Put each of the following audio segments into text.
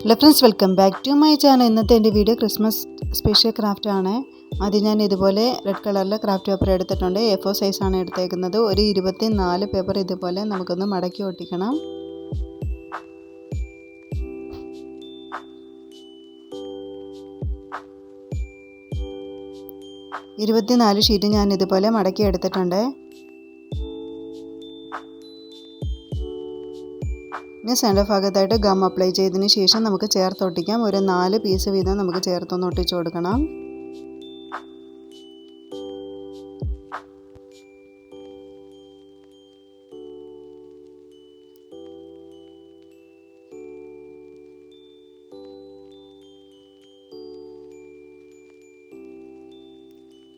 Hello friends, welcome back to my channel. ഇന്നത്തെ എൻ്റെ video Christmas special craft ആണ്. ആദ്യം ഞാൻ ഇതുപോലെ റെഡ് കളറിലെ ക്രാഫ്റ്റ് പേപ്പർ എടുത്തിട്ടുണ്ട്. A4 സൈസാണ് എടുത്തേക്കുന്നത്. ഒരു 24 പേപ്പർ ഇതുപോലെ നമുക്കൊന്ന് മടക്കി ഒട്ടിക്കണം. ഇരുപത്തിനാല് ഷീറ്റ് ഞാൻ ഇതുപോലെ മടക്കി എടുത്തിട്ടുണ്ട്. ഇനി സെൻറ്റർ ഭാഗത്തായിട്ട് ഗം അപ്ലൈ ചെയ്തതിന് ശേഷം നമുക്ക് ചേർത്തൊട്ടിക്കാം. ഒരു 4 പീസ് വീതം നമുക്ക് ചേർത്തൊന്ന് ഒട്ടിച്ചു കൊടുക്കണം.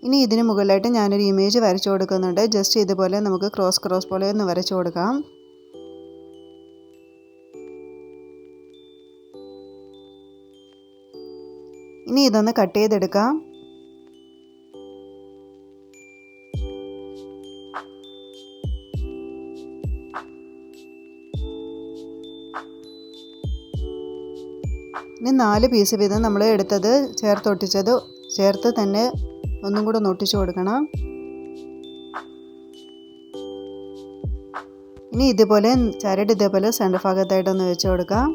ഇനി ഇതിന് മുകളിലായിട്ട് ഞാനൊരു ഇമേജ് വരച്ചു കൊടുക്കുന്നുണ്ട്. ജസ്റ്റ് ഇതുപോലെ നമുക്ക് ക്രോസ് പോലെ ഒന്ന് വരച്ചു കൊടുക്കാം. ഇനി ഇതൊന്ന് കട്ട് ചെയ്തെടുക്കാം. ഇനി 4 പീസ് വീതം നമ്മൾ എടുത്തത് ചേർത്തൊട്ടിച്ചത് ചേർത്ത് തന്നെ ഒന്നും കൂടെ ഒട്ടിച്ചു കൊടുക്കണം. ഇനി ഇതുപോലെ ചരട് ഇതേപോലെ സെൻറ്റർ ഭാഗത്തായിട്ടൊന്ന് വെച്ച് കൊടുക്കാം.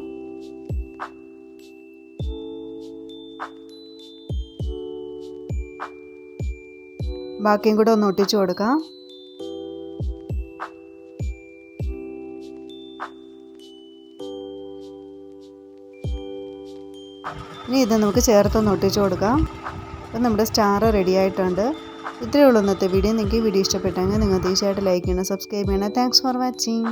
ബാക്കിയും കൂടെ ഒന്ന് ഒട്ടിച്ചു കൊടുക്കാം. ഇനി ഇത് നമുക്ക് ചേർത്തൊന്ന് ഒട്ടിച്ചു കൊടുക്കാം. അപ്പം നമ്മുടെ സ്റ്റാർ റെഡി ആയിട്ടുണ്ട്. ഇത്രയേ ഉള്ളൂ ഇന്നത്തെ വീഡിയോ. നിങ്ങൾക്ക് ഈ വീഡിയോ ഇഷ്ടപ്പെട്ടെങ്കിൽ നിങ്ങൾ തീർച്ചയായിട്ടും ലൈക്ക് ചെയ്യണം, സബ്സ്ക്രൈബ് ചെയ്യണം. Thanks for watching.